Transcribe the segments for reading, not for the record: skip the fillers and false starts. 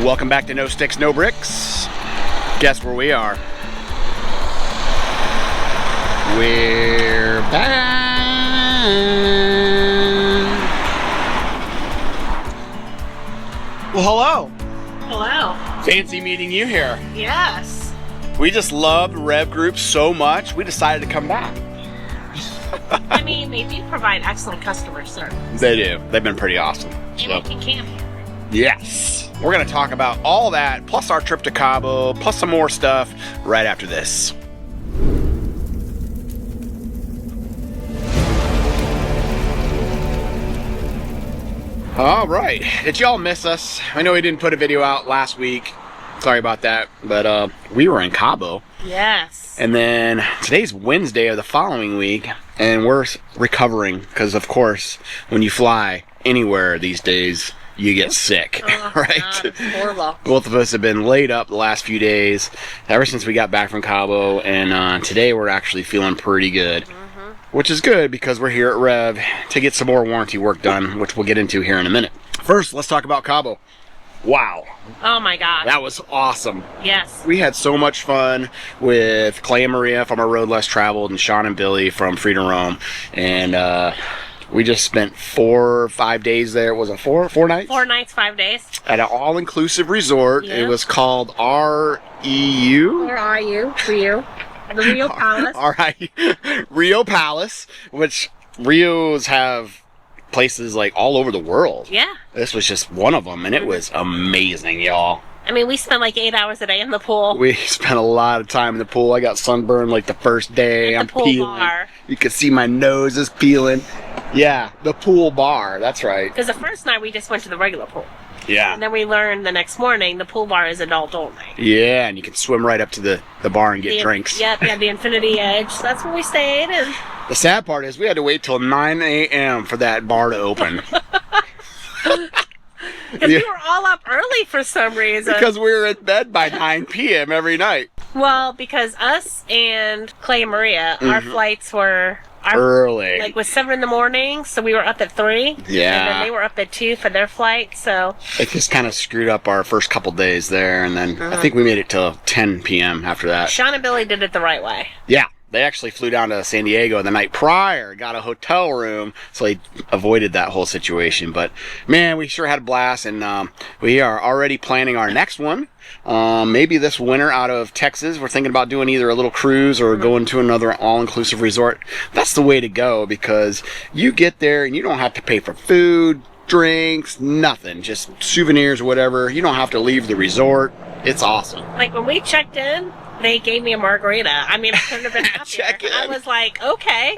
Welcome back to No Sticks, No Bricks. Guess where we are? We're back. Well, hello. Hello. Fancy meeting you here. Yes. We just loved Rev Group so much, we decided to come back. I mean, they do provide excellent customer service. They do. They've been pretty awesome. And So, we can camp. yes. We're going to talk about all that, plus our trip to Cabo, plus some more stuff right after this. All right. Did y'all miss us? I know we didn't put a video out last week. Sorry about that. But we were in Cabo. Yes. And then today's Wednesday of the following week, and we're recovering because, of course, when you fly anywhere these days, you get sick, right? God, it's horrible. Both of us have been laid up the last few days, ever since we got back from Cabo, and today we're actually feeling pretty good, which is good because we're here at Rev to get some more warranty work done, which we'll get into here in a minute. First, let's talk about Cabo. Wow. Oh my God. That was awesome. Yes. We had so much fun with Clay and Maria from our Road Less Traveled and Sean and Billy from Free to Roam, and we just spent 4 or 5 days there. Was it 4 nights? 4 nights, 5 days. At an all-inclusive resort. Yeah. It was called REU. Where are you? Rio. The Rio Palace. All right. Rio Palace, which Rios have places like all over the world. Yeah. This was just one of them, and it was amazing, y'all. I mean, we spent like 8 hours a day in the pool. We spent a lot of time in the pool. I got sunburned like the first day. At the I'm pool peeling. bar. You could see my nose is peeling. Yeah, the pool bar. That's right. Because the first night we just went to the regular pool. Yeah. And then we learned the next morning the pool bar is adult only. Yeah, and you can swim right up to the bar and get drinks. Yep, we had the Infinity Edge. So that's where we stayed. And The sad part is we had to wait till 9 a.m. for that bar to open. because we were all up early for some reason. Because we were in bed by 9 p.m. every night. Well, because us and Clay and Maria, our flights were Early. Like was 7 in the morning, so we were up at 3. Yeah. And then they were up at 2 for their flight. So It just kind of screwed up our first couple days there, and then I think we made it till 10 p.m. after that. Sean and Billy did it the right way. Yeah. They actually flew down to San Diego the night prior, got a hotel room, so they avoided that whole situation. But, man, we sure had a blast, and we are already planning our next one. Maybe this winter out of Texas. We're thinking about doing either a little cruise or going to another all-inclusive resort. That's the way to go, because you get there and you don't have to pay for food, drinks, nothing. Just souvenirs or whatever. You don't have to leave the resort. It's awesome. Like when we checked in, they gave me a margarita. I mean, I couldn't have been happier. Check in. I was like, okay.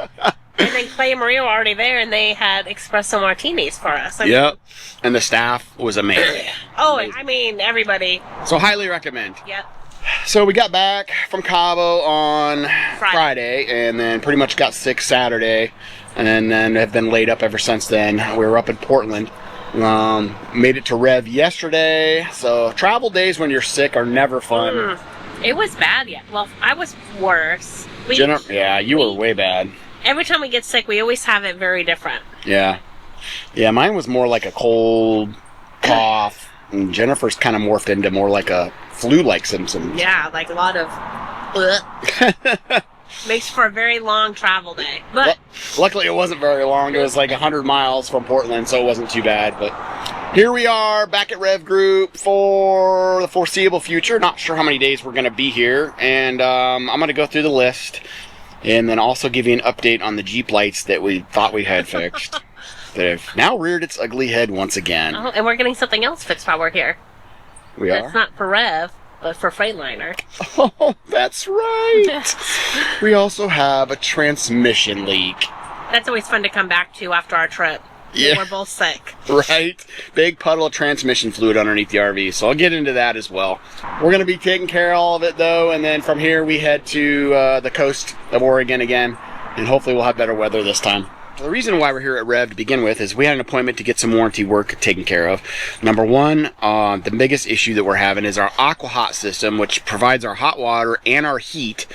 And then Clay and Maria were already there, and they had espresso martinis for us. I mean, Yep. And the staff was amazing. Oh, I mean, everybody. So highly recommend. Yep. So we got back from Cabo on Friday, and then pretty much got sick Saturday, and then have been laid up ever since then. We were up in Portland. Made it to Rev yesterday. So travel days when you're sick are never fun. It was bad, yeah. Well, I was worse. Yeah, you were way bad. Every time we get sick, we always have it very different. Yeah. Yeah, mine was more like a cold, cough, and Jennifer's kind of morphed into more like a flu-like symptoms. Yeah, like a lot of... Makes for a very long travel day. But luckily it wasn't very long. It was like 100 miles from Portland, so it wasn't too bad. But here we are back at Rev Group for the foreseeable future. Not sure how many days we're going to be here. And I'm going to go through the list and then also give you an update on the Jeep lights that we thought we had fixed. That have now reared its ugly head once again. Oh, and we're getting something else fixed while we're here. We are? It's not for Rev, but for Freightliner. Oh, that's right. We also have a transmission leak. That's always fun to come back to after our trip. Yeah. We're both sick. Right? Big puddle of transmission fluid underneath the RV, so I'll get into that as well. We're going to be taking care of all of it, though, and then from here we head to the coast of Oregon again, and hopefully we'll have better weather this time. The reason why we're here at Rev to begin with is we had an appointment to get some warranty work taken care of. Number one, the biggest issue that we're having is our AquaHot system, which provides our hot water and our heat,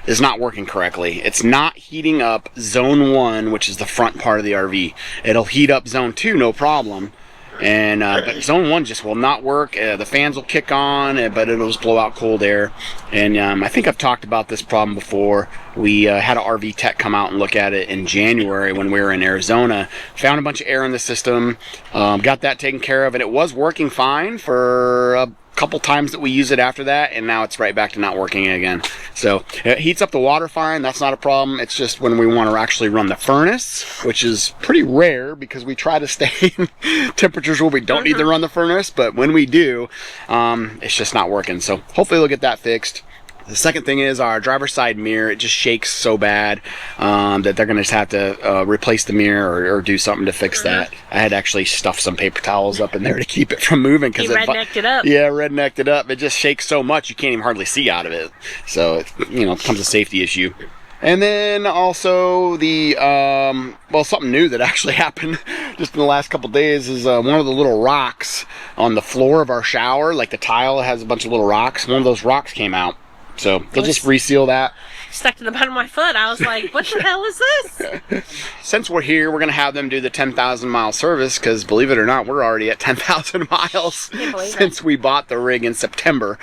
is not working correctly. It's not heating up zone 1, which is the front part of the RV. It'll heat up zone 2, no problem. and but zone 1 just will not work. The fans will kick on, but it'll just blow out cold air. And I think I've talked about this problem before. We had an RV tech come out and look at it in January when we were in Arizona. Found a bunch of air in the system, got that taken care of, and it was working fine for a couple times that we use it after that, and now it's right back to not working again. So it heats up the water fine, that's not a problem. It's just when we want to actually run the furnace, which is pretty rare because we try to stay in temperatures where we don't need to run the furnace, but when we do, it's just not working. So hopefully we'll get that fixed. The second thing is our driver's side mirror. It just shakes so bad that they're going to just have to replace the mirror or do something to fix that. I had actually stuffed some paper towels up in there to keep it from moving. You rednecked it up. Yeah, rednecked it up. It just shakes so much you can't even hardly see out of it. So, it becomes a safety issue. And then also the, well, something new that actually happened just in the last couple days is one of the little rocks on the floor of our shower, like the tile has a bunch of little rocks. One of those rocks came out. So they'll just reseal that. Stuck to the bottom of my foot. I was like, what the hell is this? Since we're here, we're going to have them do the 10,000 mile service because, believe it or not, we're already at 10,000 miles since we bought the rig in September.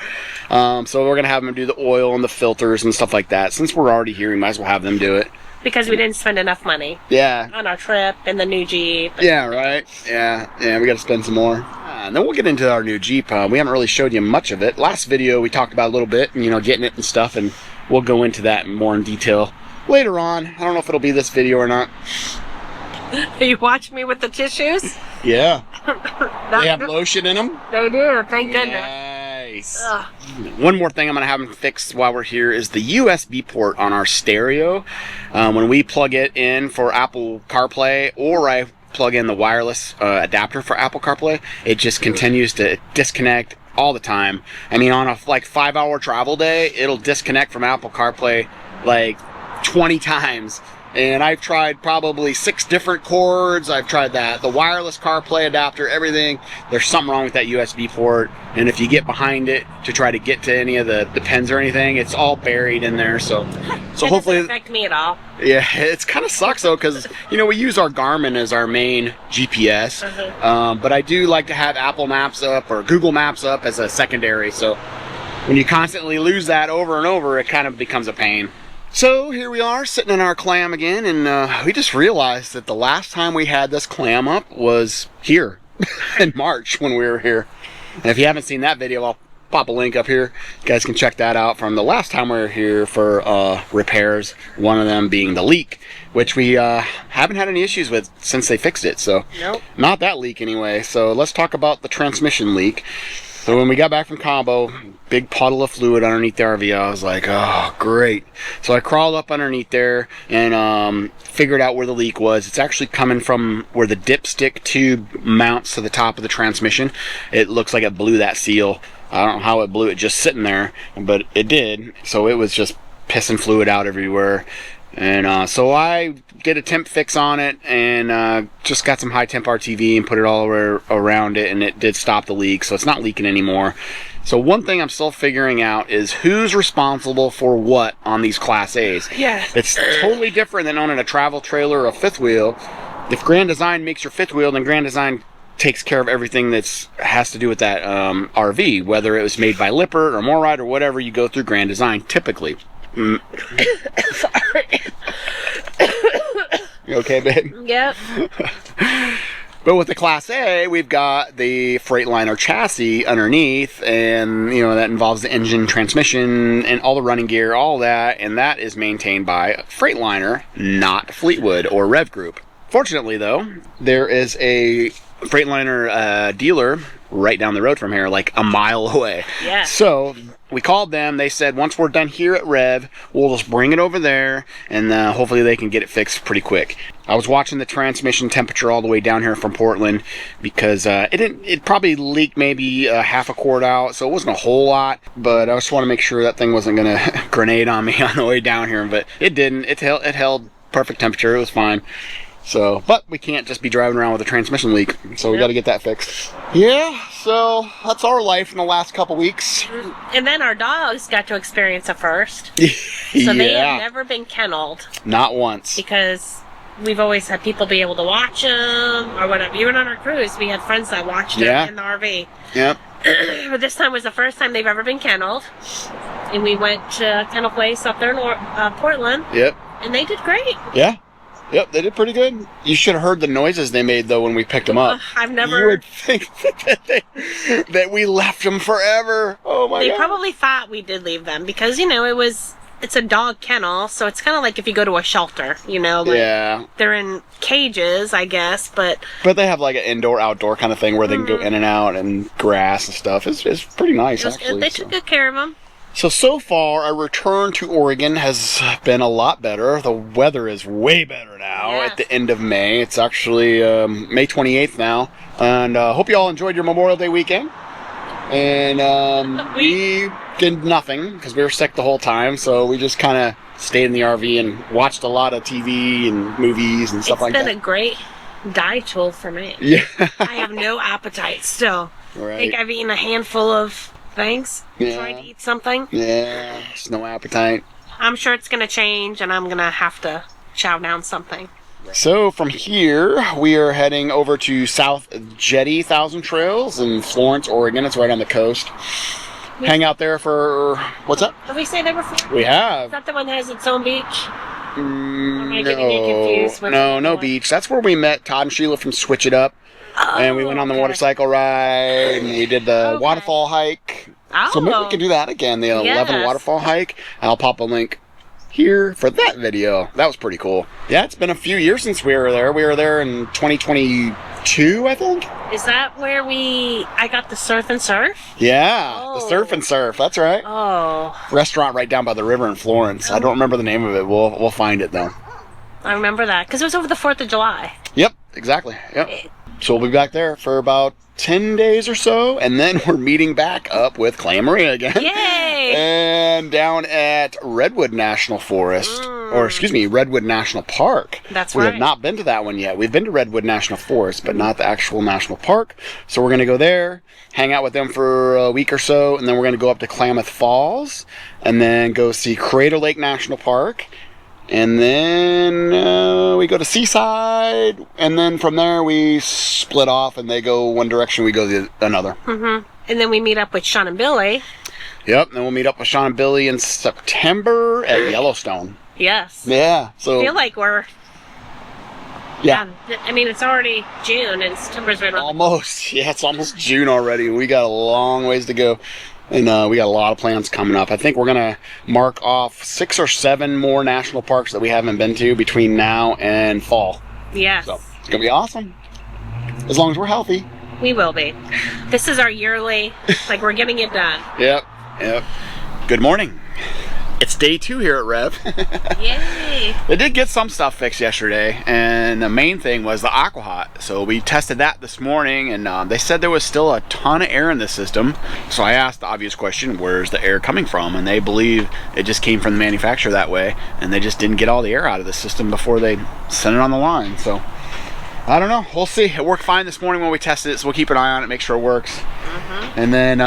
So we're going to have them do the oil and the filters and stuff like that. Since we're already here, we might as well have them do it. Because we didn't spend enough money. Yeah. On our trip and the new Jeep. Yeah, right. Yeah, we got to spend some more. And then we'll get into our new Jeep. We haven't really showed you much of it. Last video we talked about a little bit, and, getting it and stuff, and we'll go into that more in detail later on. I don't know if it'll be this video or not. You watch me with the tissues? Yeah. They have lotion in them? They do, thank goodness. Nice. Ugh. One more thing I'm going to have them fix while we're here is the USB port on our stereo. When we plug it in for Apple CarPlay, or I plug in the wireless adapter for Apple CarPlay, it just continues to disconnect all the time. I mean, on a 5-hour travel day, it'll disconnect from Apple CarPlay like 20 times. And I've tried probably 6 different cords. I've tried the wireless CarPlay adapter, everything. There's something wrong with that USB port. And if you get behind it to try to get to any of the pins or anything, it's all buried in there. So it hopefully doesn't affect me at all. Yeah, it's kind of sucks though, because we use our Garmin as our main GPS. But I do like to have Apple Maps up or Google Maps up as a secondary. So when you constantly lose that over and over, it kind of becomes a pain. So here we are sitting in our clam again, and we just realized that the last time we had this clam up was here in March when we were here. And if you haven't seen that video, I'll pop a link up here. You guys can check that out from the last time we were here for repairs, one of them being the leak, which we haven't had any issues with since they fixed it. So nope. Not that leak anyway. So let's talk about the transmission leak. So when we got back from Cabo, big puddle of fluid underneath the RV. I was like, oh, great. So I crawled up underneath there and figured out where the leak was. It's actually coming from where the dipstick tube mounts to the top of the transmission. It looks like it blew that seal. I don't know how it blew it just sitting there, but it did. So it was just pissing fluid out everywhere. And so I did a temp fix on it and just got some high temp RTV and put it all around it, and it did stop the leak, so it's not leaking anymore. So one thing I'm still figuring out is who's responsible for what on these Class A's. Yeah. It's totally different than owning a travel trailer or a fifth wheel. If Grand Design makes your fifth wheel, then Grand Design takes care of everything that has to do with that RV, whether it was made by Lippert or Morride or whatever. You go through Grand Design typically. Sorry. You okay, babe? Yep. But with the Class A, we've got the Freightliner chassis underneath, and that involves the engine, transmission, and all the running gear, all that, and that is maintained by Freightliner, not Fleetwood or Rev Group. Fortunately, though, there is a Freightliner dealer right down the road from here, like a mile away. Yeah. So we called them. They said once we're done here at Rev, we'll just bring it over there, and hopefully they can get it fixed pretty quick. I was watching the transmission temperature all the way down here from Portland because it probably leaked maybe half a quart out, so it wasn't a whole lot. But I just want to make sure that thing wasn't gonna grenade on me on the way down here. But it didn't. It held perfect temperature. It was fine. So, but we can't just be driving around with a transmission leak, so we got to get that fixed. Yeah, so that's our life in the last couple weeks. And then our dogs got to experience a first. So they have never been kenneled. Not once. Because we've always had people be able to watch them or whatever. Even on our cruise, we had friends that watched them in the RV. Yep. But this time was the first time they've ever been kenneled. And we went to a kennel place up there in Portland. Yep. And they did great. Yeah. Yep, they did pretty good. You should have heard the noises they made, though, when we picked them up. I've never... You would think that we left them forever. Oh, my God. They probably thought we did leave them because, you know, it's a dog kennel, so it's kind of like if you go to a shelter, you know? Like yeah. They're in cages, I guess, but... But they have, like, an indoor-outdoor kind of thing where they can go in and out and grass and stuff. It's pretty nice, actually. They took good care of them. So far, our return to Oregon has been a lot better. The weather is way better now at the end of May. It's actually May 28th now. And hope you all enjoyed your Memorial Day weekend. And we did nothing because we were sick the whole time. So we just kind of stayed in the RV and watched a lot of TV and movies and stuff like that. It's been a great diet tool for me. Yeah. I have no appetite still. Right. I think I've eaten a handful of things. Trying to eat something. Yeah, just no appetite. I'm sure it's going to change and I'm going to have to chow down something. So from here, we are heading over to South Jetty Thousand Trails in Florence, Oregon. It's right on the coast. Hang out there for... What's up? Did we say they were Florence? We have. Is that the one that has its own beach? Am I getting you confused with no beach. That's where we met Todd and Sheila from Switch It Up. And we went on the motorcycle ride, and we did the waterfall hike. So maybe we can do that again, the 11 waterfall hike. I'll pop a link here for that video. That was pretty cool. Yeah, it's been a few years since we were there. We were there in 2022, I think. Is that where I got the surf and surf? Yeah, the surf and surf. That's right. Oh. Restaurant right down by the river in Florence. I don't remember the name of it. We'll find it, though. I remember that, because it was over the 4th of July. Yep, exactly. Yep. So we'll be back there for about 10 days or so, and then we're meeting back up with Clay and Maria again. Yay! And down at Redwood National Forest, or excuse me, Redwood National Park. That's We right. have not been to that one yet. We've been to Redwood National Forest, but not the actual national park. So we're going to go there, hang out with them for a week or so, and then we're going to go up to Klamath Falls, and then go see Crater Lake National Park. And then we go to Seaside, and then from there we split off, and they go one direction, we go another. Mm-hmm. And then we meet up with Sean and Billy. Yep, and then we'll meet up with Sean and Billy in September at Yellowstone. Yes. Yeah, so... I feel like we're... Yeah. I mean, it's already June, and September's right around. Almost. Yeah, it's almost June already. We got a long ways to go. And we got a lot of plans coming up. I think we're going to mark off 6 or 7 more national parks that we haven't been to between now and fall. Yes. So it's going to be awesome. As long as we're healthy. We will be. This is our yearly, like, we're getting it done. Yep. Good morning. It's day 2 here at Rev. Yay! They did get some stuff fixed yesterday, and the main thing was the AquaHot. So we tested that this morning, and they said there was still a ton of air in the system. So I asked the obvious question, where's the air coming from? And they believe it just came from the manufacturer that way, and they just didn't get all the air out of the system before they sent it on the line. So I don't know. We'll see. It worked fine this morning when we tested it, so we'll keep an eye on it, make sure it works. And then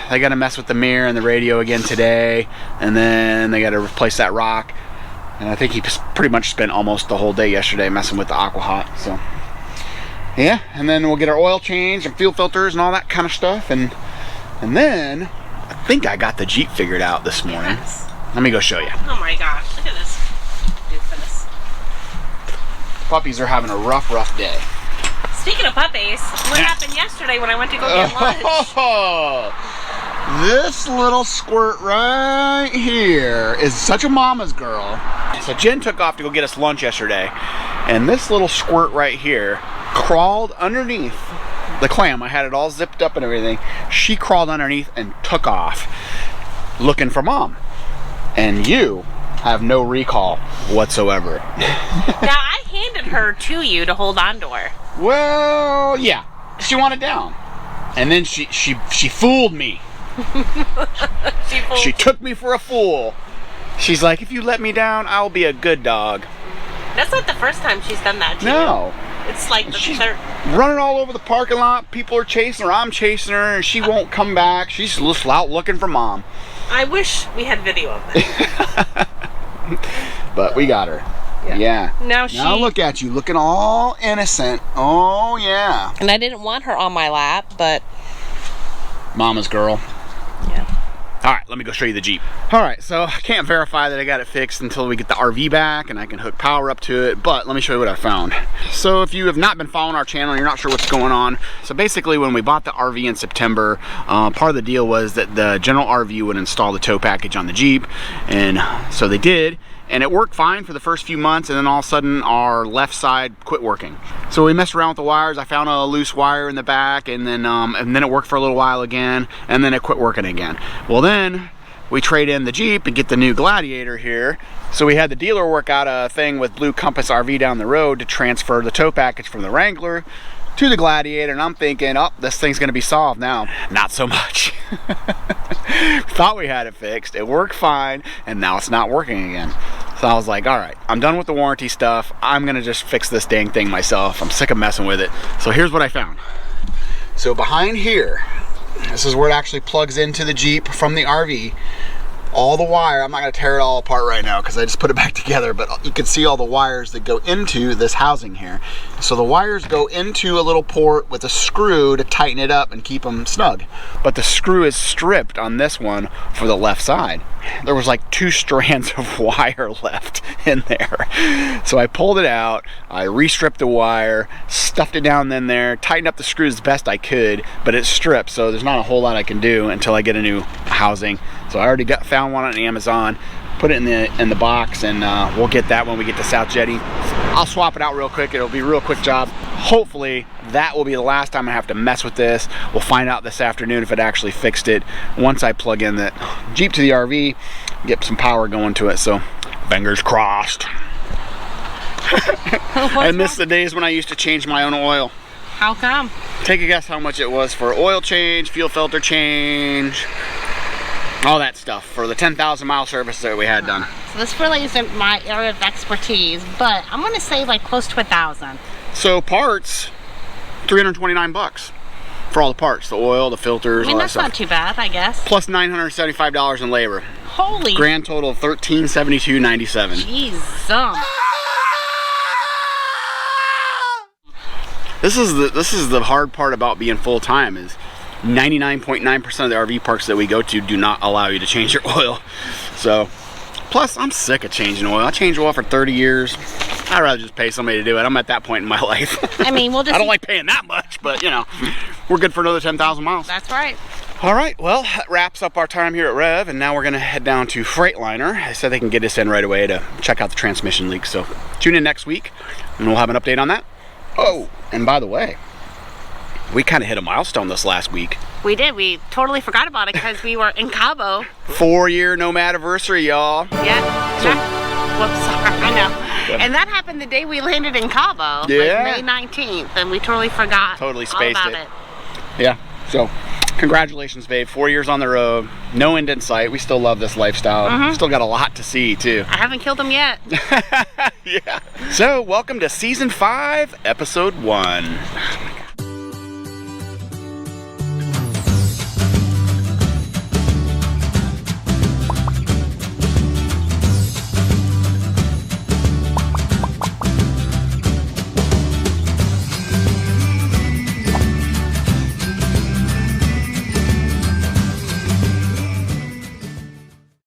they got to mess with the mirror and the radio again today, and then they got to replace that rock. And I think he pretty much spent almost the whole day yesterday messing with the AquaHot. So yeah, and then we'll get our oil change and fuel filters and all that kind of stuff, and then I think I got the Jeep figured out this morning. Yes. Let me go show you. Oh my gosh, look at this doofus. Puppies are having a rough day. Speaking of puppies, what happened yesterday when I went to go get lunch? This little squirt right here is such a mama's girl. So Jen took off to go get us lunch yesterday, and this little squirt right here crawled underneath the clam. I had it all zipped up and everything. She crawled underneath and took off looking for mom. And you have no recall whatsoever. Now, I handed her to you to hold on to her. Well, yeah. She wanted down. And then she fooled me. She took me for a fool. She's like, if you let me down, I'll be a good dog. That's not the first time she's done that to No. you. It's like the She's third. running all over the parking lot. People are chasing her. I'm chasing her, and she won't come back. She's just out looking for mom. I wish we had video of that. But we got her. Yeah. Now look at you, looking all innocent. Oh yeah. And I didn't want her on my lap, but Mama's girl. yeah. All right, let me go show you the Jeep. All right, so I can't verify that I got it fixed until we get the RV back and I can hook power up to it, but let me show you what I found. So if you have not been following our channel and you're not sure what's going on, so basically when we bought the RV in September, part of the deal was that the general RV would install the tow package on the Jeep, and so they did. And it worked fine for the first few months, and then all of a sudden our left side quit working. So we messed around with the wires. I found a loose wire in the back, and then it worked for a little while again, and then it quit working again. Well, then we trade in the Jeep and get the new Gladiator here. So we had the dealer work out a thing with Blue Compass RV down the road to transfer the tow package from the Wrangler to the Gladiator, and I'm thinking, oh, this thing's gonna be solved now. Not so much. Thought we had it fixed, it worked fine, and now it's not working again. So I was like, all right, I'm done with the warranty stuff. I'm gonna just fix this dang thing myself. I'm sick of messing with it. So here's what I found. So behind here, this is where it actually plugs into the Jeep from the RV. All the wire, I'm not gonna tear it all apart right now because I just put it back together, but you can see all the wires that go into this housing here. So the wires go into a little port with a screw to tighten it up and keep them snug. But the screw is stripped on this one for the left side. There was like 2 strands of wire left in there. So I pulled it out, I re-stripped the wire, stuffed it down in there, tightened up the screws as best I could, but it's stripped, so there's not a whole lot I can do until I get a new housing. So I already found one on Amazon, put it in the box, and we'll get that when we get to South Jetty. I'll swap it out real quick. It'll be a real quick job. Hopefully that will be the last time I have to mess with this. We'll find out this afternoon if it actually fixed it once I plug in the Jeep to the RV, get some power going to it. So fingers crossed. I miss the days when I used to change my own oil. How come? Take a guess how much it was for oil change, fuel filter change, all that stuff for the 10,000 mile service that we had done. So this really isn't my area of expertise, but I'm gonna say like close to 1,000. So parts, 329 bucks for all the parts, the oil, the filters, I mean, all that that's stuff. not too bad, I guess. Plus $975 in labor. Holy. Grand total of $1,372.97. Jesus. This is the hard part about being full time is 99.9% of the RV parks that we go to do not allow you to change your oil. So, plus I'm sick of changing oil. I changed oil for 30 years. I'd rather just pay somebody to do it. I'm at that point in my life. I mean, we'll just... I don't like paying that much, but you know, we're good for another 10,000 miles. That's right. All right, well, that wraps up our time here at Rev, and now we're gonna head down to Freightliner. I said they can get us in right away to check out the transmission leak, so tune in next week, and we'll have an update on that. Oh, and by the way, we kind of hit a milestone this last week. We did. We totally forgot about it because we were in Cabo. 4-year Nomad anniversary, y'all. Yeah. Whoops, sorry, I know. And that happened the day we landed in Cabo. Yeah. Like May 19th, and we totally forgot Totally spaced all about it. Yeah, so congratulations, babe. 4 years on the road, no end in sight. We still love this lifestyle. Still got a lot to see, too. I haven't killed them yet. Yeah. So, welcome to Season 5, Episode 1.